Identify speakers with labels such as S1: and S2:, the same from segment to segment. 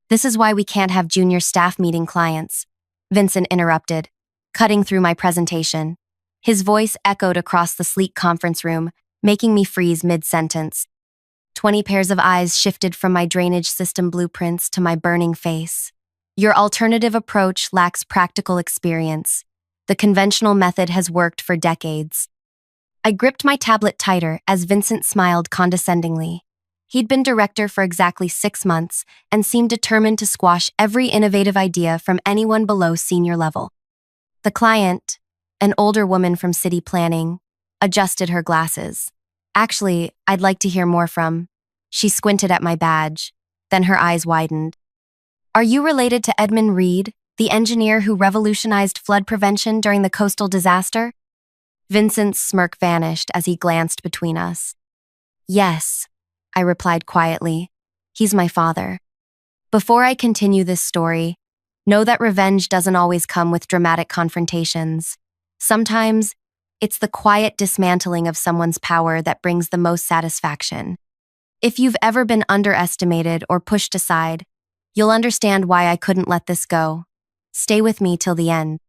S1: This is why we can't have junior staff meeting clients, Vincent interrupted, cutting through my presentation. His voice echoed across the sleek conference room, making me freeze mid-sentence. 20 pairs of eyes shifted from my drainage system blueprints to my burning face. Your alternative approach lacks practical experience. The conventional method has worked for decades. I gripped my tablet tighter as Vincent smiled condescendingly. He'd been director for exactly 6 months and seemed determined to squash every innovative idea from anyone below senior level. The client, an older woman from city planning, adjusted her glasses. Actually, I'd like to hear more from. She squinted at my badge, then her eyes widened. Are you related to Ellery Reed, the engineer who revolutionized flood prevention during the coastal disaster? Vincent's smirk vanished as he glanced between us. Yes, I replied quietly. He's my father. Before I continue this story, know that revenge doesn't always come with dramatic confrontations. Sometimes, it's the quiet dismantling of someone's power that brings the most satisfaction. If you've ever been underestimated or pushed aside, you'll understand why I couldn't let this go. Stay with me till the end.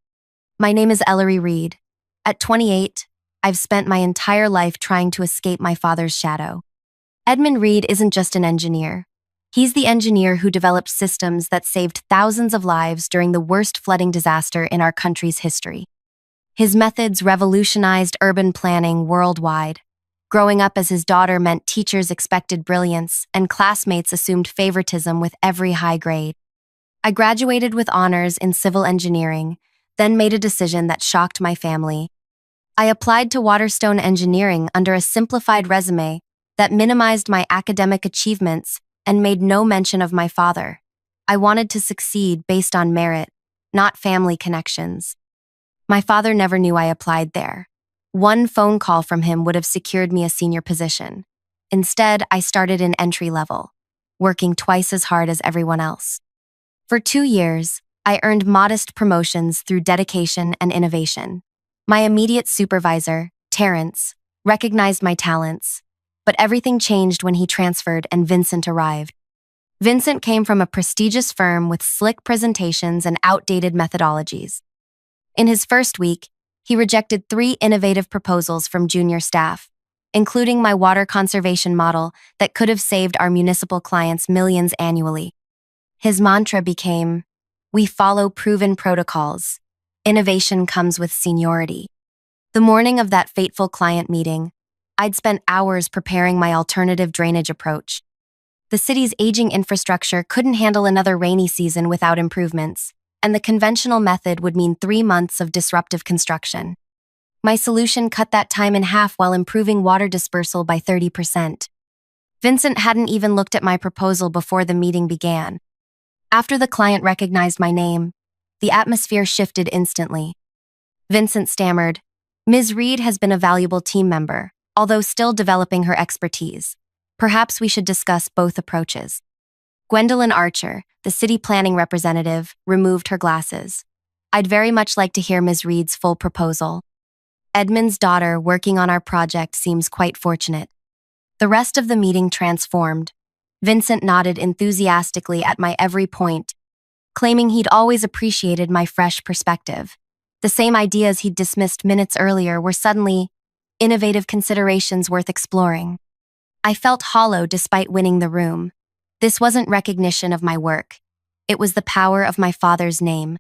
S1: My name is Ellery Reed. At 28, I've spent my entire life trying to escape my father's shadow. Ellery Reed isn't just an engineer. He's the engineer who developed systems that saved thousands of lives during the worst flooding disaster in our country's history. His methods revolutionized urban planning worldwide. Growing up as his daughter meant teachers expected brilliance and classmates assumed favoritism with every high grade. I graduated with honors in civil engineering, then made a decision that shocked my family. I applied to Waterstone Engineering under a simplified resume that minimized my academic achievements and made no mention of my father. I wanted to succeed based on merit, not family connections. My father never knew I applied there. One phone call from him would have secured me a senior position. Instead, I started in entry level, working twice as hard as everyone else. For 2 years, I earned modest promotions through dedication and innovation. My immediate supervisor, Terrence, recognized my talents, but everything changed when he transferred and Vincent arrived. Vincent came from a prestigious firm with slick presentations and outdated methodologies. In his first week, he rejected 3 innovative proposals from junior staff, including my water conservation model that could have saved our municipal clients millions annually. His mantra became, "We follow proven protocols. Innovation comes with seniority." The morning of that fateful client meeting, I'd spent hours preparing my alternative drainage approach. The city's aging infrastructure couldn't handle another rainy season without improvements, and the conventional method would mean 3 months of disruptive construction. My solution cut that time in half while improving water dispersal by 30%. Vincent hadn't even looked at my proposal before the meeting began. After the client recognized my name, the atmosphere shifted instantly. Vincent stammered, "Ms. Reed has been a valuable team member, although still developing her expertise. Perhaps we should discuss both approaches." Gwendolyn Archer, the city planning representative, removed her glasses. "I'd very much like to hear Ms. Reed's full proposal. Edmund's daughter working on our project seems quite fortunate." The rest of the meeting transformed. Vincent nodded enthusiastically at my every point, claiming he'd always appreciated my fresh perspective. The same ideas he'd dismissed minutes earlier were suddenly innovative considerations worth exploring. I felt hollow despite winning the room. This wasn't recognition of my work. It was the power of my father's name.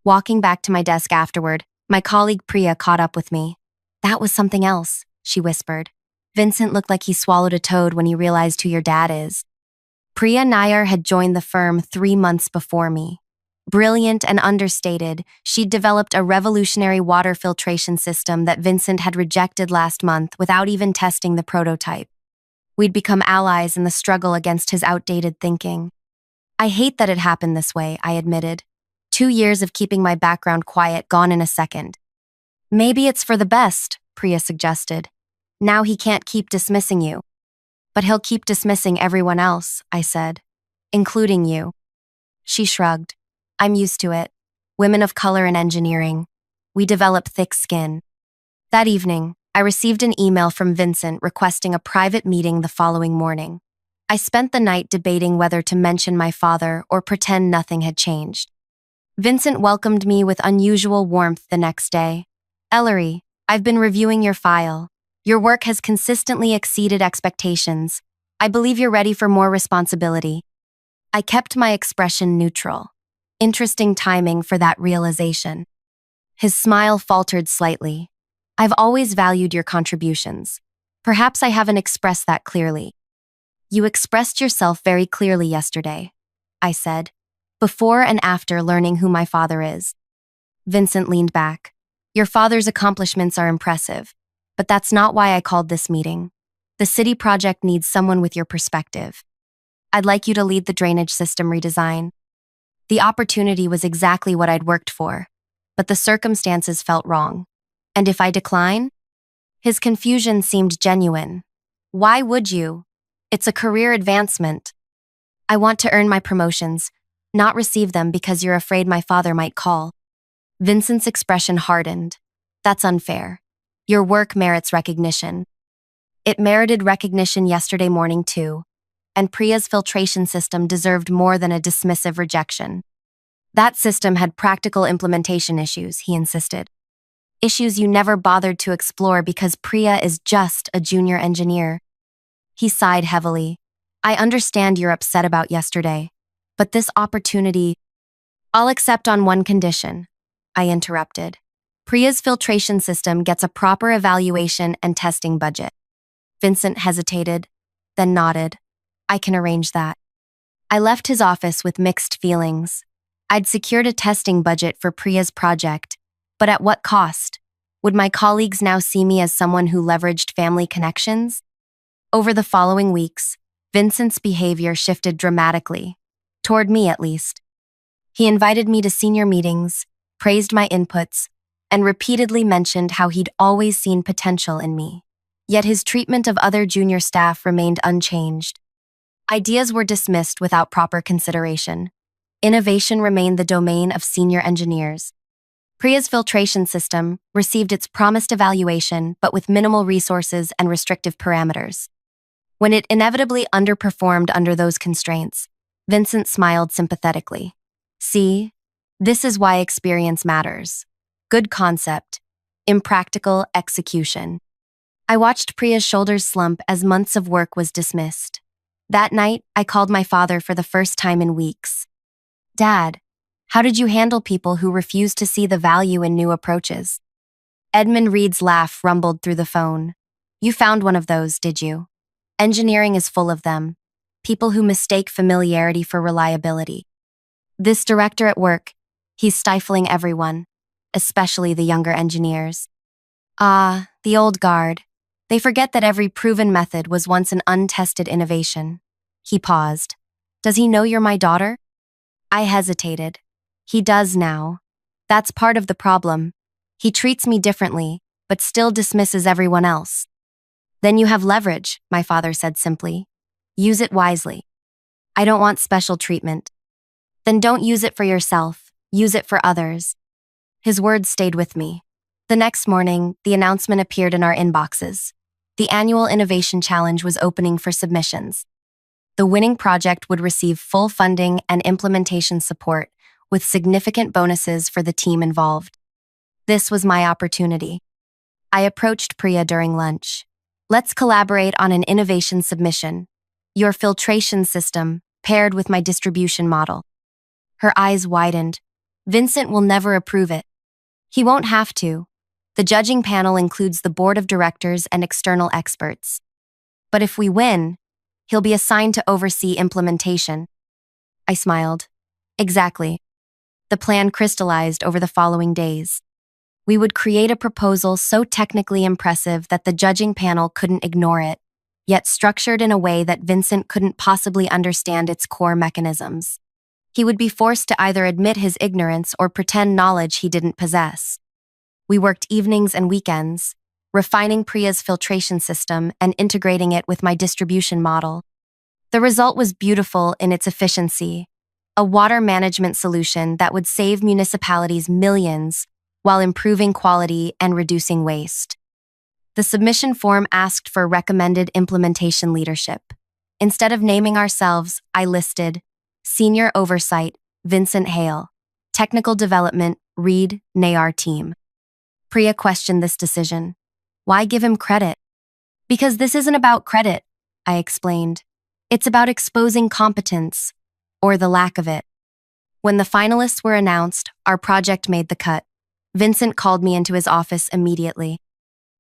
S1: Walking back to my desk afterward, my colleague Priya caught up with me. "That was something else," she whispered. "Vincent looked like he swallowed a toad when he realized who your dad is." Priya Nair had joined the firm 3 months before me. Brilliant and understated, she'd developed a revolutionary water filtration system that Vincent had rejected last month without even testing the prototype. We'd become allies in the struggle against his outdated thinking. "I hate that it happened this way," I admitted. 2 years of keeping my background quiet gone in a second. "Maybe it's for the best," Priya suggested. "Now he can't keep dismissing you." "But he'll keep dismissing everyone else," I said, "including you." She shrugged. "I'm used to it. Women of color in engineering. We develop thick skin." That evening, I received an email from Vincent requesting a private meeting the following morning. I spent the night debating whether to mention my father or pretend nothing had changed. Vincent welcomed me with unusual warmth the next day. Ellery, I've been reviewing your file. Your work has consistently exceeded expectations. I believe you're ready for more responsibility. I kept my expression neutral. Interesting timing for that realization. His smile faltered slightly. I've always valued your contributions. Perhaps I haven't expressed that clearly. You expressed yourself very clearly yesterday, I said, before and after learning who my father is. Vincent leaned back. Your father's accomplishments are impressive, but that's not why I called this meeting. The city project needs someone with your perspective. I'd like you to lead the drainage system redesign. The opportunity was exactly what I'd worked for, but the circumstances felt wrong. And if I decline? His confusion seemed genuine. Why would you? It's a career advancement. I want to earn my promotions, not receive them because you're afraid my father might call. Vincent's expression hardened. That's unfair. Your work merits recognition. It merited recognition yesterday morning too, and Priya's filtration system deserved more than a dismissive rejection. That system had practical implementation issues, he insisted. Issues you never bothered to explore because Priya is just a junior engineer. He sighed heavily. I understand you're upset about yesterday, but this opportunity— I'll accept on one condition, I interrupted. Priya's filtration system gets a proper evaluation and testing budget. Vincent hesitated, then nodded. I can arrange that. I left his office with mixed feelings. I'd secured a testing budget for Priya's project, but at what cost? Would my colleagues now see me as someone who leveraged family connections? Over the following weeks, Vincent's behavior shifted dramatically, toward me at least. He invited me to senior meetings, praised my inputs, and repeatedly mentioned how he'd always seen potential in me. Yet his treatment of other junior staff remained unchanged. Ideas were dismissed without proper consideration. Innovation remained the domain of senior engineers. Priya's filtration system received its promised evaluation but with minimal resources and restrictive parameters. When it inevitably underperformed under those constraints, Vincent smiled sympathetically. See, this is why experience matters. Good concept, impractical execution. I watched Priya's shoulders slump as months of work was dismissed. That night, I called my father for the first time in weeks. Dad, how did you handle people who refused to see the value in new approaches? Edmund Reed's laugh rumbled through the phone. You found one of those, did you? Engineering is full of them. People who mistake familiarity for reliability. This director at work, he's stifling everyone, especially the younger engineers. Ah, the old guard. They forget that every proven method was once an untested innovation. He paused. Does he know you're my daughter? I hesitated. He does now. That's part of the problem. He treats me differently, but still dismisses everyone else. Then you have leverage, my father said simply. Use it wisely. I don't want special treatment. Then don't use it for yourself. Use it for others. His words stayed with me. The next morning, the announcement appeared in our inboxes. The annual Innovation Challenge was opening for submissions. The winning project would receive full funding and implementation support, with significant bonuses for the team involved. This was my opportunity. I approached Priya during lunch. Let's collaborate on an innovation submission. Your filtration system, paired with my distribution model. Her eyes widened. Vincent will never approve it. He won't have to. The judging panel includes the board of directors and external experts. But if we win, he'll be assigned to oversee implementation. I smiled. Exactly. The plan crystallized over the following days. We would create a proposal so technically impressive that the judging panel couldn't ignore it, yet structured in a way that Vincent couldn't possibly understand its core mechanisms. He would be forced to either admit his ignorance or pretend knowledge he didn't possess. We worked evenings and weekends, refining Priya's filtration system and integrating it with my distribution model. The result was beautiful in its efficiency, a water management solution that would save municipalities millions while improving quality and reducing waste. The submission form asked for recommended implementation leadership. Instead of naming ourselves, I listed Senior Oversight, Vincent Hale, Technical Development, Reed, Nayar Team. Priya questioned this decision. Why give him credit? Because this isn't about credit, I explained. It's about exposing competence, or the lack of it. When the finalists were announced, our project made the cut. Vincent called me into his office immediately.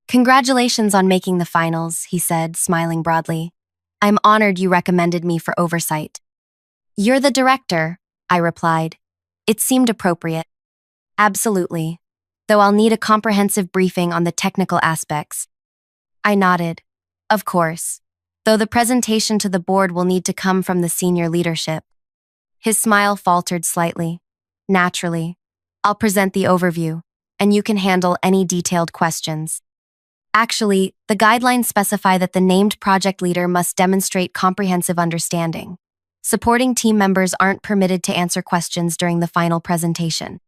S1: Congratulations on making the finals, he said, smiling broadly. I'm honored you recommended me for oversight. You're the director, I replied. It seemed appropriate. Absolutely. Though I'll need a comprehensive briefing on the technical aspects. I nodded. Of course. Though the presentation to the board will need to come from the senior leadership. His smile faltered slightly. Naturally. I'll present the overview, and you can handle any detailed questions. Actually, the guidelines specify that the named project leader must demonstrate comprehensive understanding. Supporting team members aren't permitted to answer questions during the final presentation.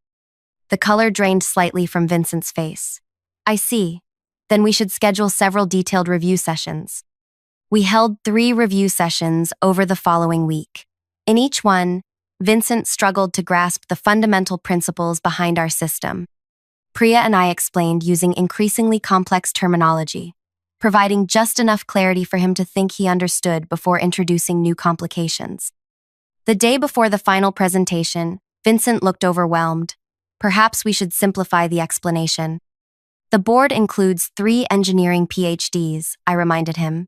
S1: The color drained slightly from Vincent's face. I see. Then we should schedule several detailed review sessions. We held 3 review sessions over the following week. In each one, Vincent struggled to grasp the fundamental principles behind our system. Priya and I explained using increasingly complex terminology, providing just enough clarity for him to think he understood before introducing new complications. The day before the final presentation, Vincent looked overwhelmed. Perhaps we should simplify the explanation. The board includes 3 engineering PhDs, I reminded him.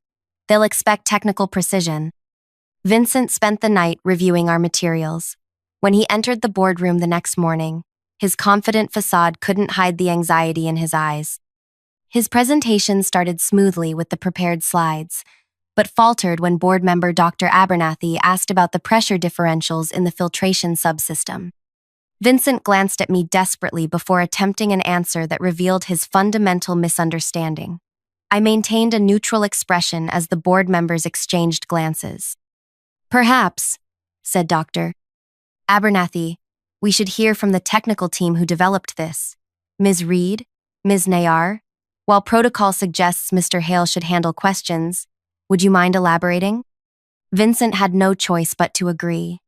S1: They'll expect technical precision. Vincent spent the night reviewing our materials. When he entered the boardroom the next morning, his confident facade couldn't hide the anxiety in his eyes. His presentation started smoothly with the prepared slides, but faltered when board member Dr. Abernathy asked about the pressure differentials in the filtration subsystem. Vincent glanced at me desperately before attempting an answer that revealed his fundamental misunderstanding. I maintained a neutral expression as the board members exchanged glances. Perhaps, said Dr. Abernathy, we should hear from the technical team who developed this. Ms. Reed, Ms. Nayar, while protocol suggests Mr. Hale should handle questions, would you mind elaborating? Vincent had no choice but to agree.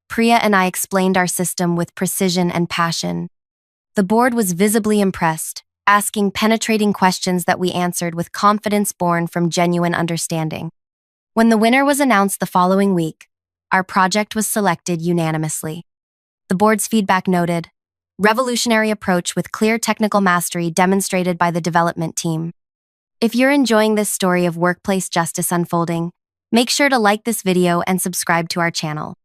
S1: Priya and I explained our system with precision and passion. The board was visibly impressed, asking penetrating questions that we answered with confidence born from genuine understanding. When the winner was announced the following week, our project was selected unanimously. The board's feedback noted, revolutionary approach with clear technical mastery demonstrated by the development team. If you're enjoying this story of workplace justice unfolding, make sure to like this video and subscribe to our channel.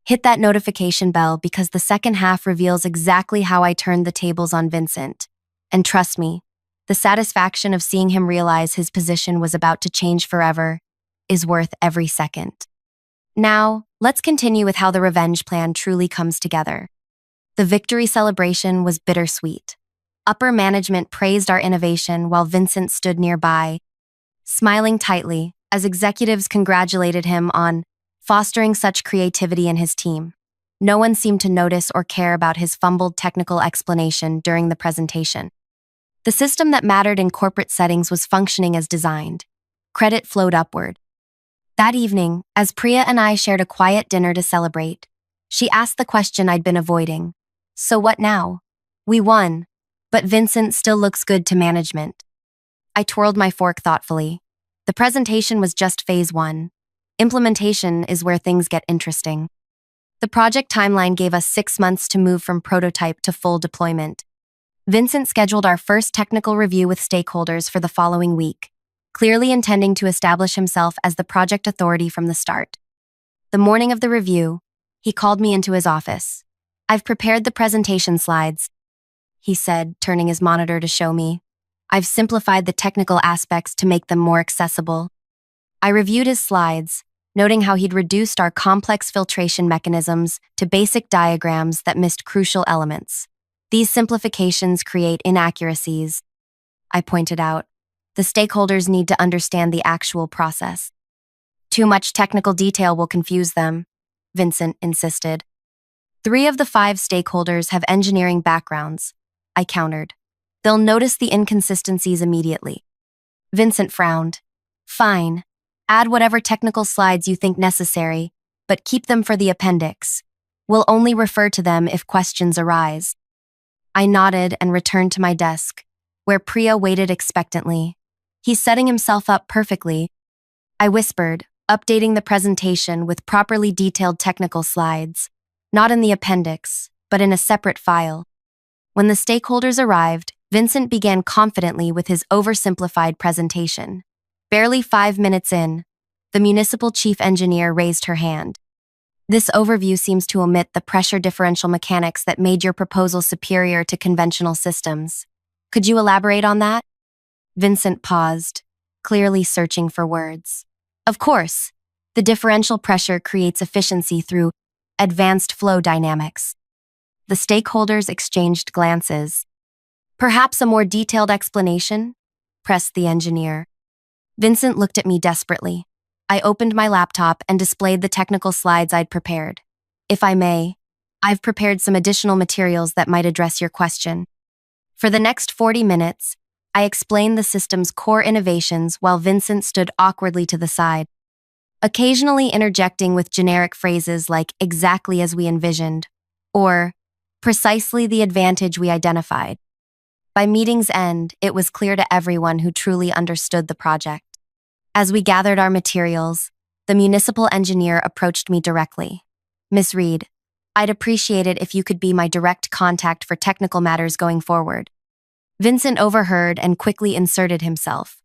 S1: Hit that notification bell because the second half reveals exactly how I turned the tables on Vincent. And trust me, the satisfaction of seeing him realize his position was about to change forever is worth every second. Now, let's continue with how the revenge plan truly comes together. The victory celebration was bittersweet. Upper management praised our innovation while Vincent stood nearby, smiling tightly as executives congratulated him on fostering such creativity in his team. No one seemed to notice or care about his fumbled technical explanation during the presentation. The system that mattered in corporate settings was functioning as designed. Credit flowed upward. That evening, as Priya and I shared a quiet dinner to celebrate, she asked the question I'd been avoiding. So what now? We won, but Vincent still looks good to management. I twirled my fork thoughtfully. The presentation was just phase 1. Implementation is where things get interesting. The project timeline gave us 6 months to move from prototype to full deployment. Vincent scheduled our first technical review with stakeholders for the following week, clearly intending to establish himself as the project authority from the start. The morning of the review, he called me into his office. I've prepared the presentation slides, he said, turning his monitor to show me. I've simplified the technical aspects to make them more accessible. I reviewed his slides, noting how he'd reduced our complex filtration mechanisms to basic diagrams that missed crucial elements. These simplifications create inaccuracies, I pointed out. The stakeholders need to understand the actual process. Too much technical detail will confuse them, Vincent insisted. 3 of the 5 stakeholders have engineering backgrounds, I countered. They'll notice the inconsistencies immediately. Vincent frowned. Fine. Add whatever technical slides you think necessary, but keep them for the appendix. We'll only refer to them if questions arise. I nodded and returned to my desk, where Priya waited expectantly. He's setting himself up perfectly, I whispered, updating the presentation with properly detailed technical slides, not in the appendix, but in a separate file. When the stakeholders arrived, Vincent began confidently with his oversimplified presentation. Barely 5 minutes in, the municipal chief engineer raised her hand. This overview seems to omit the pressure differential mechanics that made your proposal superior to conventional systems. Could you elaborate on that? Vincent paused, clearly searching for words. Of course, the differential pressure creates efficiency through advanced flow dynamics. The stakeholders exchanged glances. Perhaps a more detailed explanation? Pressed the engineer. Vincent looked at me desperately. I opened my laptop and displayed the technical slides I'd prepared. If I may, I've prepared some additional materials that might address your question. For the next 40 minutes, I explained the system's core innovations while Vincent stood awkwardly to the side, occasionally interjecting with generic phrases like exactly as we envisioned, or precisely the advantage we identified. By meeting's end, it was clear to everyone who truly understood the project. As we gathered our materials, the municipal engineer approached me directly. Miss Reed, I'd appreciate it if you could be my direct contact for technical matters going forward. Vincent overheard and quickly inserted himself.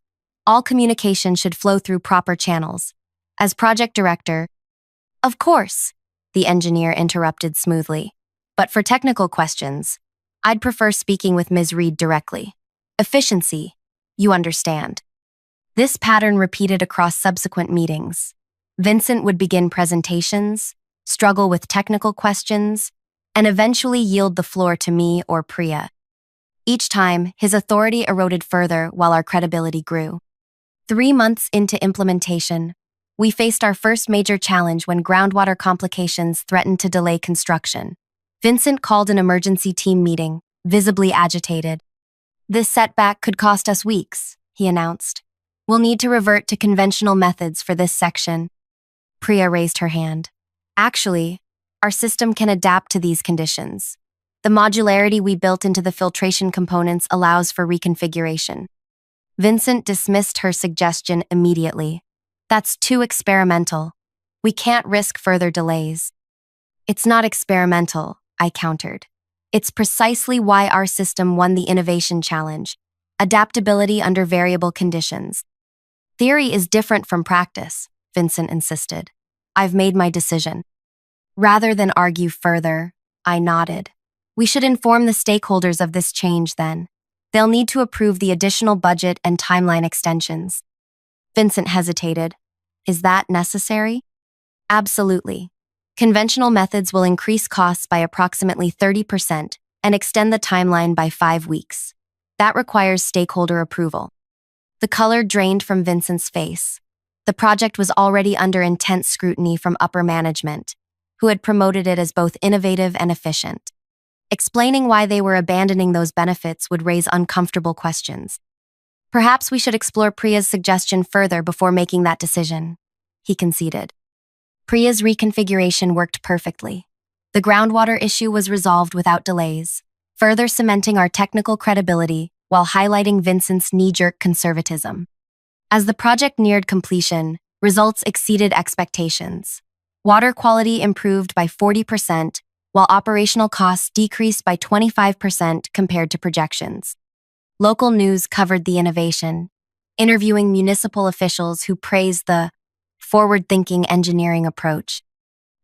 S1: All communication should flow through proper channels. As project director, of course, the engineer interrupted smoothly. But for technical questions, I'd prefer speaking with Ms. Reed directly. Efficiency, you understand. This pattern repeated across subsequent meetings. Vincent would begin presentations, struggle with technical questions, and eventually yield the floor to me or Priya. Each time, his authority eroded further while our credibility grew. 3 months into implementation, we faced our first major challenge when groundwater complications threatened to delay construction. Vincent called an emergency team meeting, visibly agitated. This setback could cost us weeks, he announced. We'll need to revert to conventional methods for this section. Priya raised her hand. Actually, our system can adapt to these conditions. The modularity we built into the filtration components allows for reconfiguration. Vincent dismissed her suggestion immediately. That's too experimental. We can't risk further delays. It's not experimental, I countered. It's precisely why our system won the innovation challenge. Adaptability under variable conditions. Theory is different from practice, Vincent insisted. I've made my decision. Rather than argue further, I nodded. We should inform the stakeholders of this change then. They'll need to approve the additional budget and timeline extensions. Vincent hesitated. Is that necessary? Absolutely. Conventional methods will increase costs by approximately 30% and extend the timeline by 5 weeks. That requires stakeholder approval. The color drained from Vincent's face. The project was already under intense scrutiny from upper management, who had promoted it as both innovative and efficient. Explaining why they were abandoning those benefits would raise uncomfortable questions. Perhaps we should explore Priya's suggestion further before making that decision, he conceded. Priya's reconfiguration worked perfectly. The groundwater issue was resolved without delays, further cementing our technical credibility while highlighting Vincent's knee-jerk conservatism. As the project neared completion, results exceeded expectations. Water quality improved by 40%, while operational costs decreased by 25% compared to projections. Local news covered the innovation, interviewing municipal officials who praised the forward-thinking engineering approach.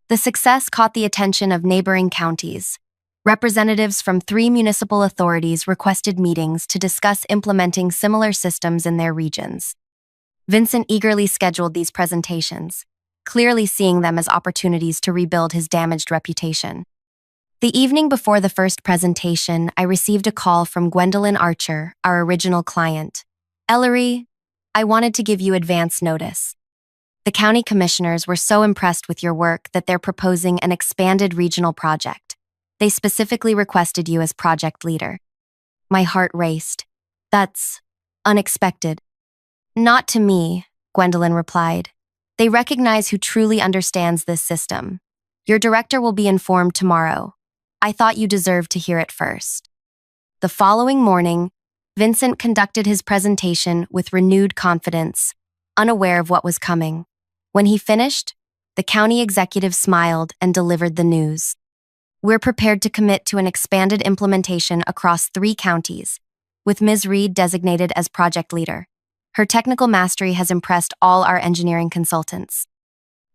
S1: The success caught the attention of neighboring counties. Representatives from 3 municipal authorities requested meetings to discuss implementing similar systems in their regions. Vincent eagerly scheduled these presentations, clearly seeing them as opportunities to rebuild his damaged reputation. The evening before the first presentation, I received a call from Gwendolyn Archer, our original client. Ellery, I wanted to give you advance notice. The county commissioners were so impressed with your work that they're proposing an expanded regional project. They specifically requested you as project leader. My heart raced. That's unexpected. Not to me, Gwendolyn replied. They recognize who truly understands this system. Your director will be informed tomorrow. I thought you deserved to hear it first. The following morning, Vincent conducted his presentation with renewed confidence, unaware of what was coming. When he finished, the county executive smiled and delivered the news. We're prepared to commit to an expanded implementation across 3 counties, with Ms. Reed designated as project leader. Her technical mastery has impressed all our engineering consultants.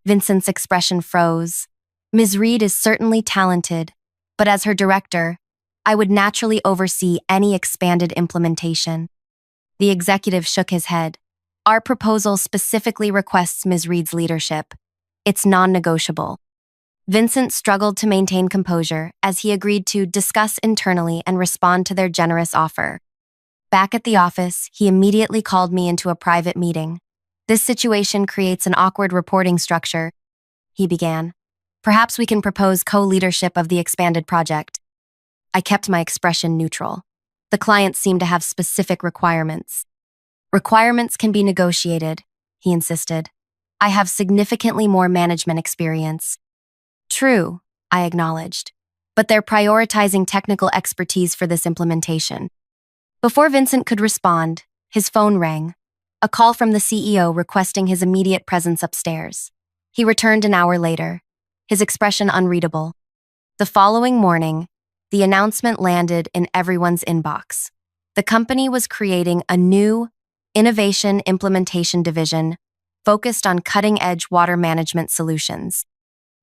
S1: Vincent's expression froze. Ms. Reed is certainly talented, but as her director, I would naturally oversee any expanded implementation. The executive shook his head. Our proposal specifically requests Ms. Reed's leadership. It's non-negotiable. Vincent struggled to maintain composure as he agreed to discuss internally and respond to their generous offer. Back at the office, he immediately called me into a private meeting. This situation creates an awkward reporting structure, he began. Perhaps we can propose co-leadership of the expanded project. I kept my expression neutral. The client seemed to have specific requirements. Requirements can be negotiated, he insisted. I have significantly more management experience. True, I acknowledged, but they're prioritizing technical expertise for this implementation. Before Vincent could respond, his phone rang. A call from the CEO requesting his immediate presence upstairs. He returned an hour later, his expression unreadable. The following morning, the announcement landed in everyone's inbox. The company was creating a new innovation implementation division focused on cutting-edge water management solutions.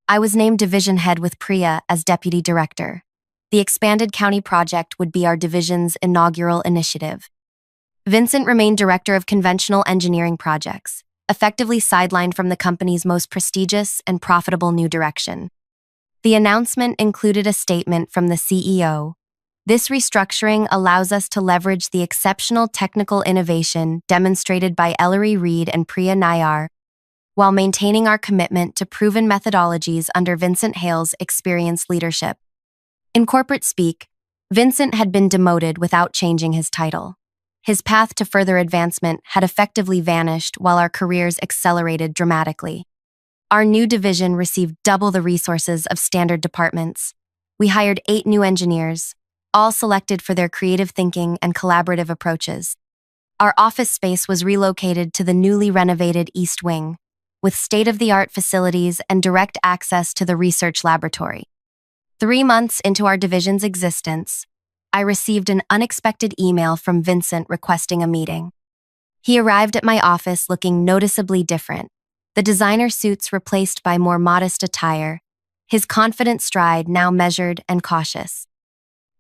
S1: I was named division head with Priya as deputy director. The expanded county project would be our division's inaugural initiative. Vincent remained director of conventional engineering projects, effectively sidelined from the company's most prestigious and profitable new direction. The announcement included a statement from the CEO. This restructuring allows us to leverage the exceptional technical innovation demonstrated by Ellery Reed and Priya Nayar, while maintaining our commitment to proven methodologies under Vincent Hale's experienced leadership. In corporate speak, Vincent had been demoted without changing his title. His path to further advancement had effectively vanished while our careers accelerated dramatically. Our new division received double the resources of standard departments. We hired 8 new engineers, all selected for their creative thinking and collaborative approaches. Our office space was relocated to the newly renovated East Wing, with state-of-the-art facilities and direct access to the research laboratory. 3 months into our division's existence, I received an unexpected email from Vincent requesting a meeting. He arrived at my office looking noticeably different, the designer suits replaced by more modest attire, his confident stride now measured and cautious.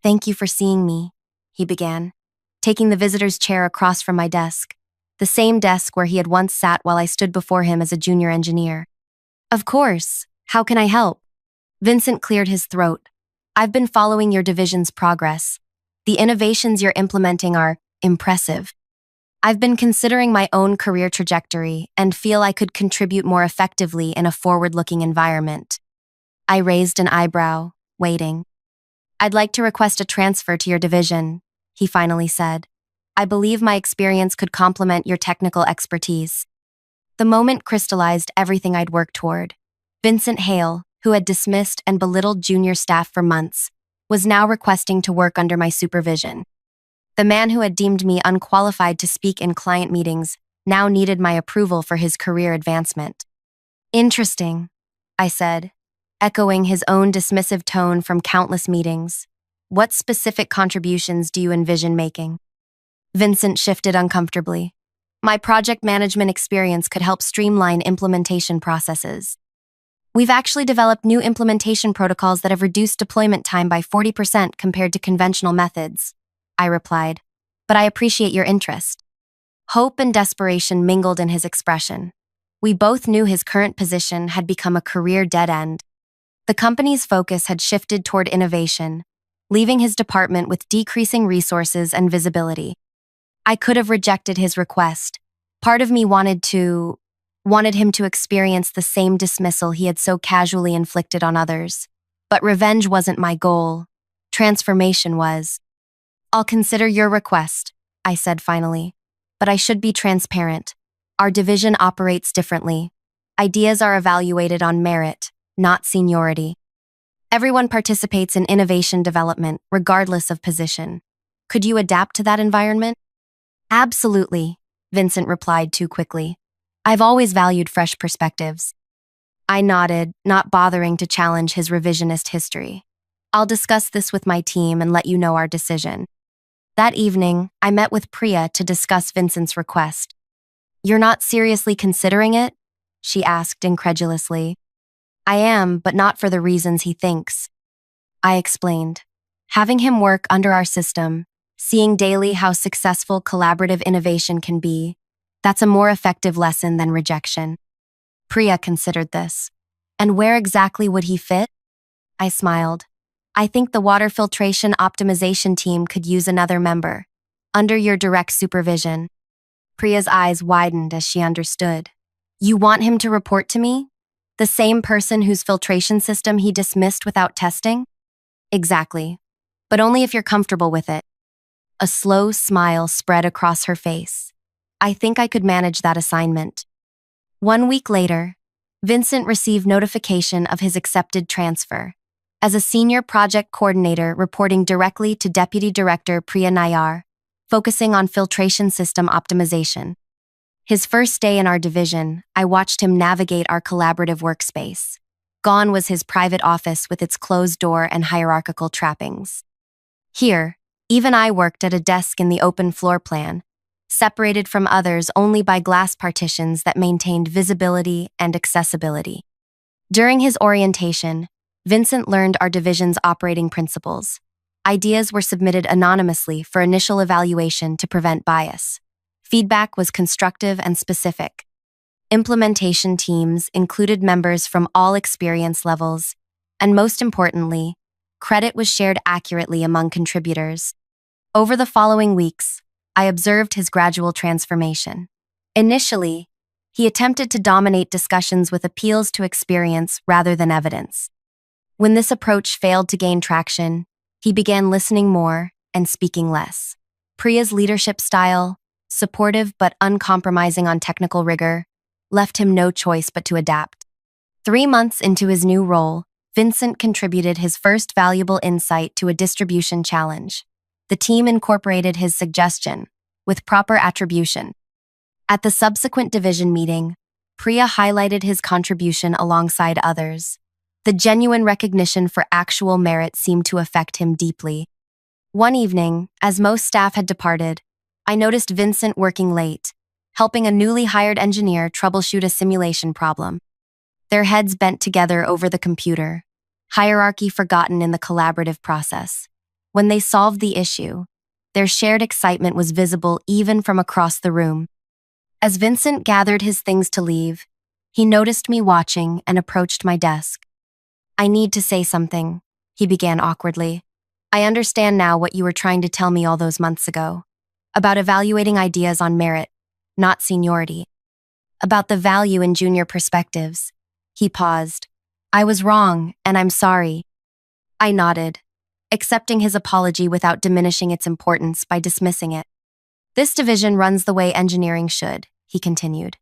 S1: "Thank you for seeing me," he began, taking the visitor's chair across from my desk, the same desk where he had once sat while I stood before him as a junior engineer. "Of course, how can I help?" Vincent cleared his throat. "I've been following your division's progress. The innovations you're implementing are impressive. I've been considering my own career trajectory and feel I could contribute more effectively in a forward-looking environment." I raised an eyebrow, waiting. "I'd like to request a transfer to your division," he finally said. "I believe my experience could complement your technical expertise." The moment crystallized everything I'd worked toward. Vincent Hale, who had dismissed and belittled junior staff for months, was now requesting to work under my supervision. The man who had deemed me unqualified to speak in client meetings now needed my approval for his career advancement. "Interesting," I said, echoing his own dismissive tone from countless meetings. "What specific contributions do you envision making?" Vincent shifted uncomfortably. "My project management experience could help streamline implementation processes. We've actually developed new implementation protocols that have reduced deployment time by 40% compared to conventional methods," I replied, "but I appreciate your interest." Hope and desperation mingled in his expression. We both knew his current position had become a career dead end. The company's focus had shifted toward innovation, leaving his department with decreasing resources and visibility. I could have rejected his request. Part of me wanted him to experience the same dismissal he had so casually inflicted on others. But revenge wasn't my goal. Transformation was. "I'll consider your request," I said finally. "But I should be transparent. Our division operates differently. Ideas are evaluated on merit, not seniority. Everyone participates in innovation development, regardless of position. Could you adapt to that environment? Absolutely, Vincent replied too quickly. I've always valued fresh perspectives. I nodded, not bothering to challenge his revisionist history. I'll discuss this with my team and let you know our decision. That evening, I met with Priya to discuss Vincent's request. You're not seriously considering it? She asked incredulously. I am, but not for the reasons he thinks. I explained. Having him work under our system, seeing daily how successful collaborative innovation can be, that's a more effective lesson than rejection. Priya considered this. And where exactly would he fit? I smiled. I think the water filtration optimization team could use another member, under your direct supervision. Priya's eyes widened as she understood. You want him to report to me? The same person whose filtration system he dismissed without testing? Exactly. But only if you're comfortable with it. A slow smile spread across her face. I think I could manage that assignment. 1 week later, Vincent received notification of his accepted transfer. As a senior project coordinator reporting directly to Deputy Director Priya Nayar, focusing on filtration system optimization. His first day in our division, I watched him navigate our collaborative workspace. Gone was his private office with its closed door and hierarchical trappings. Here, even I worked at a desk in the open floor plan, separated from others only by glass partitions that maintained visibility and accessibility. During his orientation, Vincent learned our division's operating principles. Ideas were submitted anonymously for initial evaluation to prevent bias. Feedback was constructive and specific. Implementation teams included members from all experience levels, and most importantly, credit was shared accurately among contributors. Over the following weeks, I observed his gradual transformation. Initially, he attempted to dominate discussions with appeals to experience rather than evidence. When this approach failed to gain traction, he began listening more and speaking less. Priya's leadership style, supportive but uncompromising on technical rigor, left him no choice but to adapt. 3 months into his new role, Vincent contributed his first valuable insight to a distribution challenge. The team incorporated his suggestion, with proper attribution. At the subsequent division meeting, Priya highlighted his contribution alongside others. The genuine recognition for actual merit seemed to affect him deeply. One evening, as most staff had departed, I noticed Vincent working late, helping a newly hired engineer troubleshoot a simulation problem. Their heads bent together over the computer, hierarchy forgotten in the collaborative process. When they solved the issue, their shared excitement was visible even from across the room. As Vincent gathered his things to leave, he noticed me watching and approached my desk. I need to say something, he began awkwardly. I understand now what you were trying to tell me all those months ago. About evaluating ideas on merit, not seniority. About the value in junior perspectives. He paused. I was wrong, and I'm sorry. I nodded, accepting his apology without diminishing its importance by dismissing it. This division runs the way engineering should, he continued.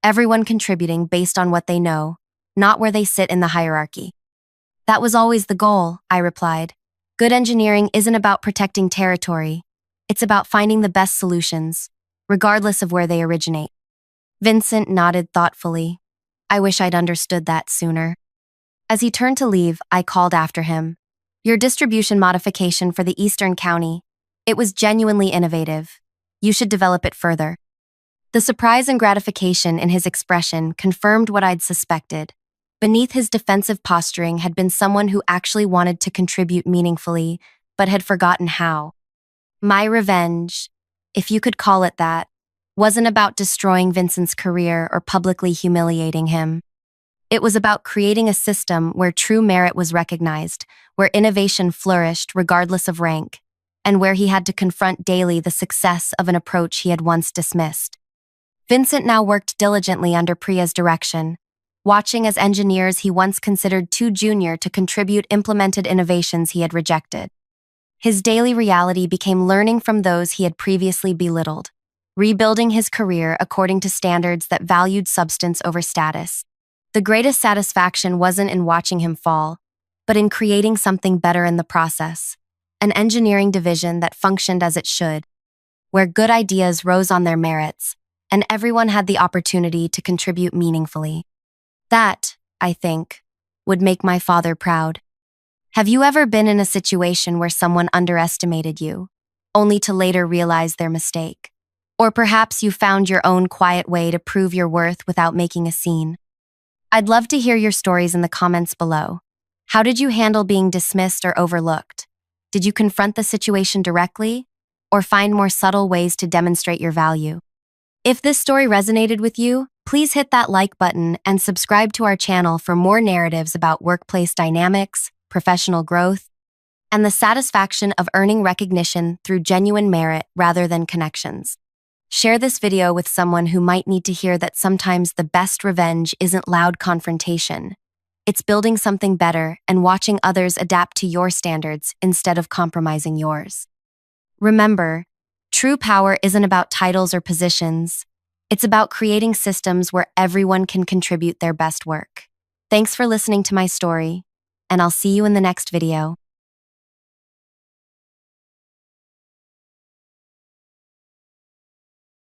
S1: Everyone contributing based on what they know, not where they sit in the hierarchy. That was always the goal, I replied. Good engineering isn't about protecting territory. It's about finding the best solutions, regardless of where they originate. Vincent nodded thoughtfully. I wish I'd understood that sooner. As he turned to leave, I called after him. Your distribution modification for the Eastern County. It was genuinely innovative. You should develop it further. The surprise and gratification in his expression confirmed what I'd suspected. Beneath his defensive posturing had been someone who actually wanted to contribute meaningfully, but had forgotten how. My revenge, if you could call it that, wasn't about destroying Vincent's career or publicly humiliating him. It was about creating a system where true merit was recognized, where innovation flourished regardless of rank, and where he had to confront daily the success of an approach he had once dismissed. Vincent now worked diligently under Priya's direction, watching as engineers he once considered too junior to contribute implemented innovations he had rejected. His daily reality became learning from those he had previously belittled, rebuilding his career according to standards that valued substance over status. The greatest satisfaction wasn't in watching him fall, but in creating something better in the process, an engineering division that functioned as it should, where good ideas rose on their merits, and everyone had the opportunity to contribute meaningfully. That, I think, would make my father proud. Have you ever been in a situation where someone underestimated you, only to later realize their mistake? Or perhaps you found your own quiet way to prove your worth without making a scene? I'd love to hear your stories in the comments below. How did you handle being dismissed or overlooked? Did you confront the situation directly, or find more subtle ways to demonstrate your value? If this story resonated with you, please hit that like button and subscribe to our channel for more narratives about workplace dynamics, professional growth, and the satisfaction of earning recognition through genuine merit rather than connections. Share this video with someone who might need to hear that sometimes the best revenge isn't loud confrontation. It's building something better and watching others adapt to your standards instead of compromising yours. Remember, true power isn't about titles or positions. It's about creating systems where everyone can contribute their best work. Thanks for listening to my story, and I'll see you in the next video.